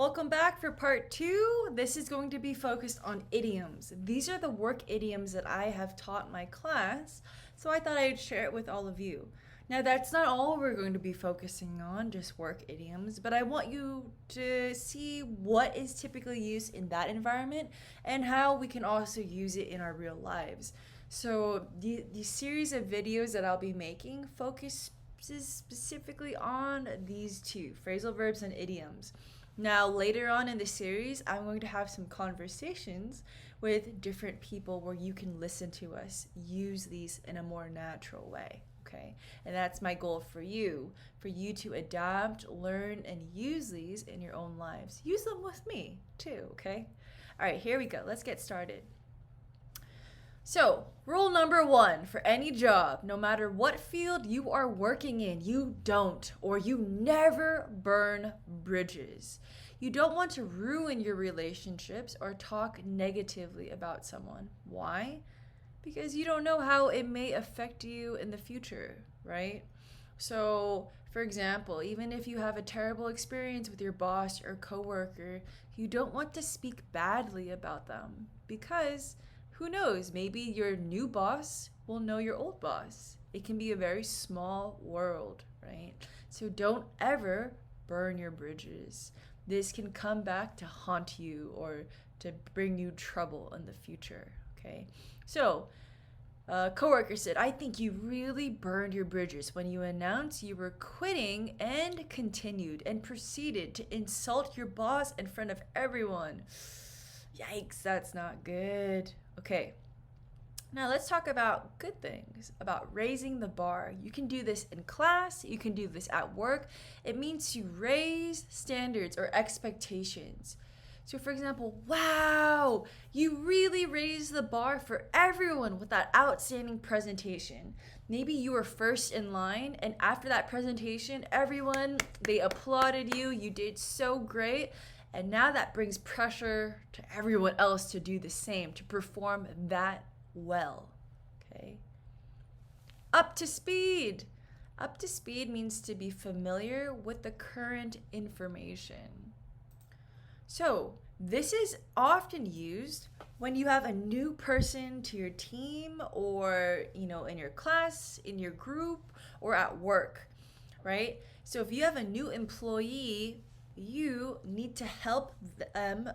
Welcome back for part two. This is going to be focused on idioms. These are the work idioms that I have taught my class, so I thought I'd share it with all of you. Now, that's not all we're going to be focusing on, just work idioms, but I want you to see what is typically used in that environment and how we can also use it in our real lives. So, the series of videos that I'll be making focuses specifically on these two phrasal verbs and idioms. Now, later on in the series, I'm going to have some conversations with different people where you can listen to us use these in a more natural way. Okay, and that's my goal for you to adapt, learn, and use these in your own lives. Use them with me too, okay? All right, here we go. Let's get started. So, rule number one for any job, no matter what field you are working in, you don't or you never burn bridges. You don't want to ruin your relationships or talk negatively about someone. Why? Because you don't know how it may affect you in the future, right? So, for example, even if you have a terrible experience with your boss or coworker, you don't want to speak badly about them because who knows, maybe your new boss will know your old boss. It can be a very small world, right? So don't ever burn your bridges. This can come back to haunt you or to bring you trouble in the future, okay? So, a coworker said, I think you really burned your bridges when you announced you were quitting and continued and proceeded to insult your boss in front of everyone. Yikes, that's not good. Okay, now let's talk about good things, about raising the bar. You can do this in class, you can do this at work. It means to raise standards or expectations. So, for example, wow, you really raised the bar for everyone with that outstanding presentation. Maybe you were first in line, and after that presentation, everyone, they applauded you. You did so great. And now that brings pressure to everyone else to do the same, to perform that well. Okay? Up to speed. Up to speed means to be familiar with the current information. So, this is often used when you have a new person to your team or, in your class, in your group, or at work, right? So, if you have a new employee, you need to help them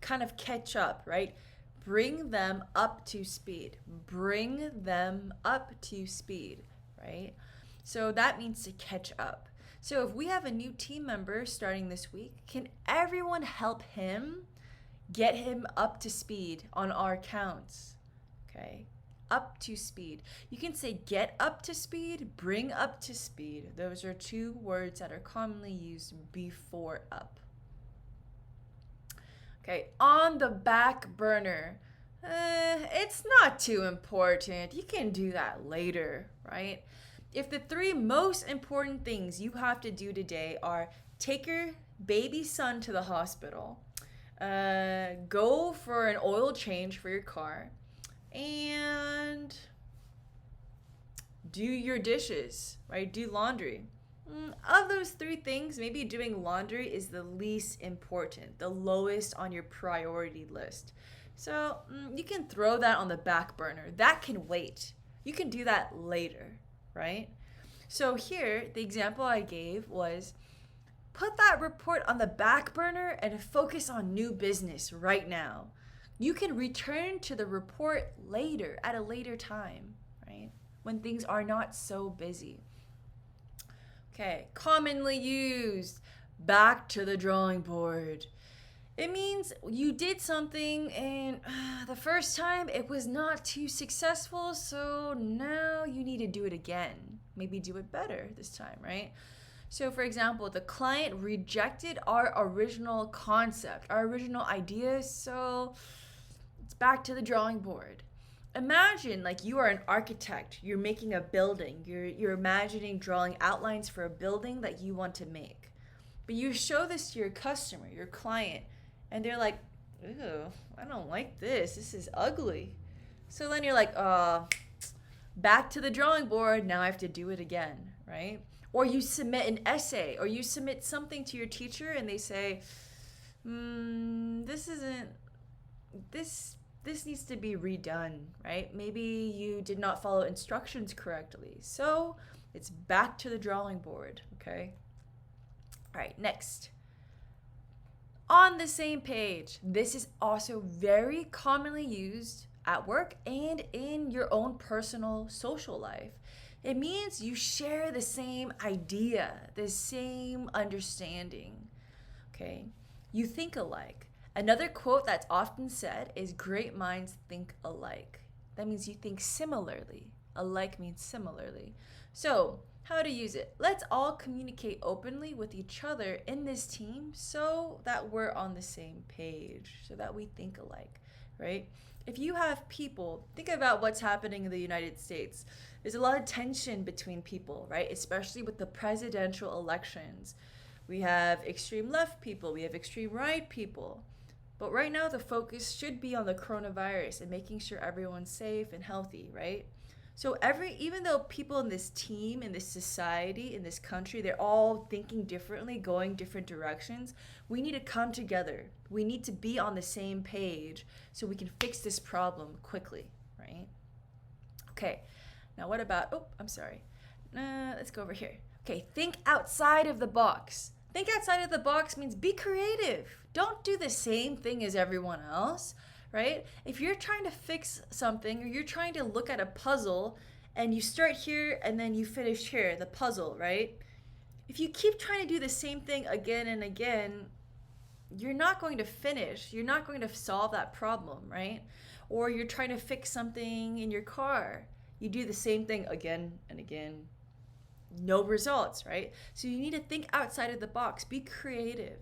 kind of catch up, right? Bring them up to speed. Bring them up to speed, right? So that means to catch up. So if we have a new team member starting this week, can everyone help him get him up to speed on our counts? Okay? Up to speed. You can say get up to speed, bring up to speed. Those are two words that are commonly used before up. Okay, on the back burner. It's not too important. You can do that later, right? If the three most important things you have to do today are take your baby son to the hospital, go for an oil change for your car, and do your dishes, right? Do laundry. Of those three things, maybe doing laundry is the least important, the lowest on your priority list. So you can throw that on the back burner. That can wait. You can do that later, right? So here, the example I gave was put that report on the back burner and focus on new business right now. You can return to the report later, at a later time, right? When things are not so busy. Okay, commonly used, back to the drawing board. It means you did something and the first time it was not too successful, so now you need to do it again. Maybe do it better this time, right? So, for example, the client rejected our original concept, our original idea, so it's back to the drawing board. Imagine like you are an architect, you're making a building, you're imagining drawing outlines for a building that you want to make. But you show this to your customer, your client, and they're like, ew, I don't like this. This is ugly. So then you're like, back to the drawing board. Now I have to do it again, right? Or you submit an essay or you submit something to your teacher and they say, This isn't, this needs to be redone, right? Maybe you did not follow instructions correctly. So it's back to the drawing board, okay? All right, next. On the same page. This is also very commonly used at work and in your own personal social life. It means you share the same idea, the same understanding, okay? You think alike. Another quote that's often said is great minds think alike. That means you think similarly. Alike means similarly. So, how to use it? Let's all communicate openly with each other in this team so that we're on the same page, so that we think alike, right? If you have people, think about what's happening in the United States. There's a lot of tension between people, right? Especially with the presidential elections. We have extreme left people, we have extreme right people. But right now, the focus should be on the coronavirus and making sure everyone's safe and healthy, right? So even though people in this team, in this society, in this country, they're all thinking differently, going different directions, we need to come together. We need to be on the same page so we can fix this problem quickly, right? Okay, now what about, let's go over here. Okay, think outside of the box. Think outside of the box means be creative. Don't do the same thing as everyone else, right? If you're trying to fix something or you're trying to look at a puzzle and you start here and then you finish here, the puzzle, right? If you keep trying to do the same thing again and again, you're not going to finish. You're not going to solve that problem, right? Or you're trying to fix something in your car. You do the same thing again and again. No results, right? So you need to think outside of the box. Be creative.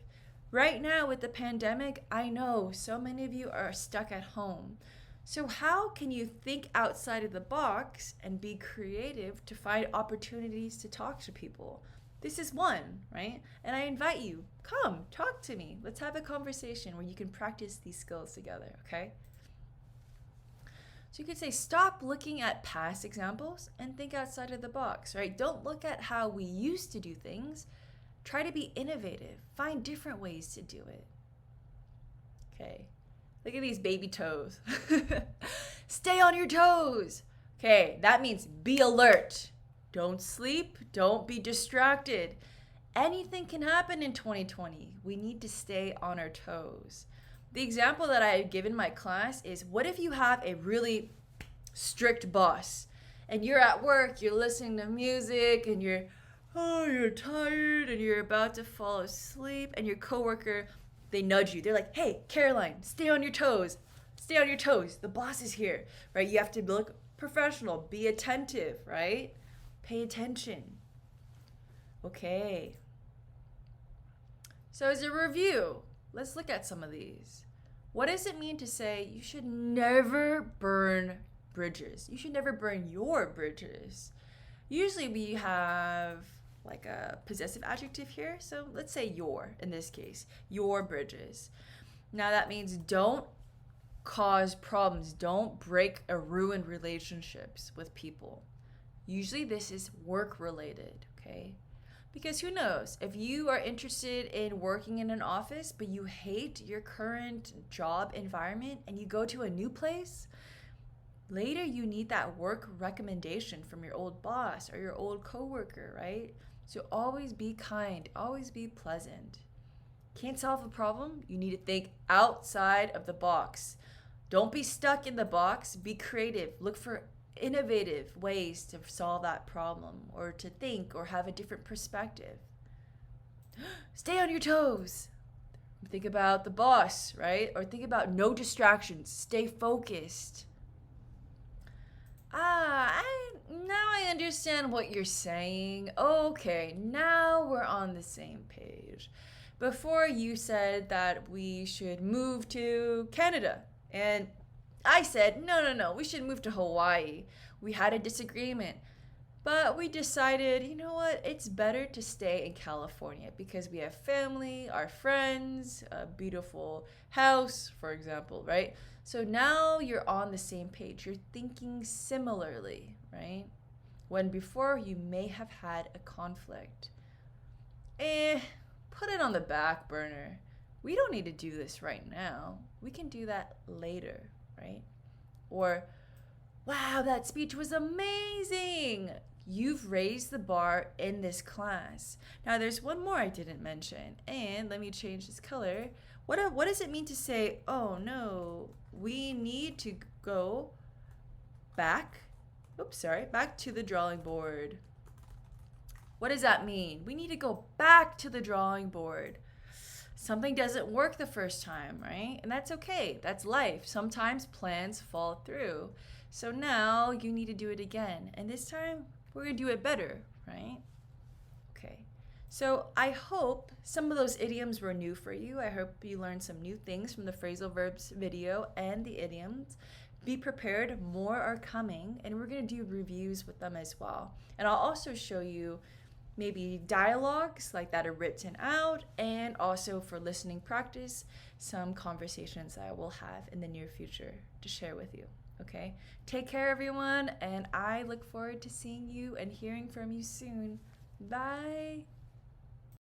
Right now with the pandemic, I know so many of you are stuck at home. So how can you think outside of the box and be creative to find opportunities to talk to people? This is one, right? And I invite you, come, talk to me. Let's have a conversation where you can practice these skills together, okay? So you could say, stop looking at past examples and think outside of the box, right? Don't look at how we used to do things. Try to be innovative. Find different ways to do it. Okay. Look at these baby toes. Stay on your toes. Okay, that means be alert. Don't sleep. Don't be distracted. Anything can happen in 2020. We need to stay on our toes. The example that I give in my class is, what if you have a really strict boss and you're at work, you're listening to music and you're tired and you're about to fall asleep, and your coworker, they nudge you. They're like, hey, Caroline, stay on your toes. Stay on your toes. The boss is here, right? You have to look professional, be attentive, right? Pay attention. Okay. So as a review, let's look at some of these. What does it mean to say you should never burn bridges? You should never burn your bridges. Usually we have like a possessive adjective here. So let's say your, in this case, your bridges. Now that means don't cause problems. Don't break or ruin relationships with people. Usually this is work related, okay? Because who knows, if you are interested in working in an office, but you hate your current job environment and you go to a new place, later you need that work recommendation from your old boss or your old coworker, right? So always be kind, always be pleasant. Can't solve a problem? You need to think outside of the box. Don't be stuck in the box, be creative. Look for innovative ways to solve that problem or to think or have a different perspective. Stay on your toes. Think about the boss, right? Or think about no distractions. Stay focused. Now I understand what you're saying. Okay, now we're on the same page. Before you said that we should move to Canada, and I said, no, we should move to Hawaii. We had a disagreement, but we decided, you know what, it's better to stay in California because we have family, our friends, a beautiful house, for example, right? So now you're on the same page. You're thinking similarly, right? When before you may have had a conflict. Put it on the back burner. We don't need to do this right now. We can do that later, right? Or, wow, that speech was amazing. You've raised the bar in this class. Now, there's one more I didn't mention, and let me change this color. What does it mean to say, oh no, we need to go back? Oops, sorry, back to the drawing board. What does that mean? We need to go back to the drawing board. Something doesn't work the first time, right? And that's okay. That's life. Sometimes plans fall through. So now you need to do it again. And this time, we're going to do it better, right? Okay. So I hope some of those idioms were new for you. I hope you learned some new things from the phrasal verbs video and the idioms. Be prepared, more are coming, and we're going to do reviews with them as well. And I'll also show you maybe dialogues like that are written out, and also for listening practice, some conversations I will have in the near future to share with you. Okay? Take care, everyone, and I look forward to seeing you and hearing from you soon. Bye.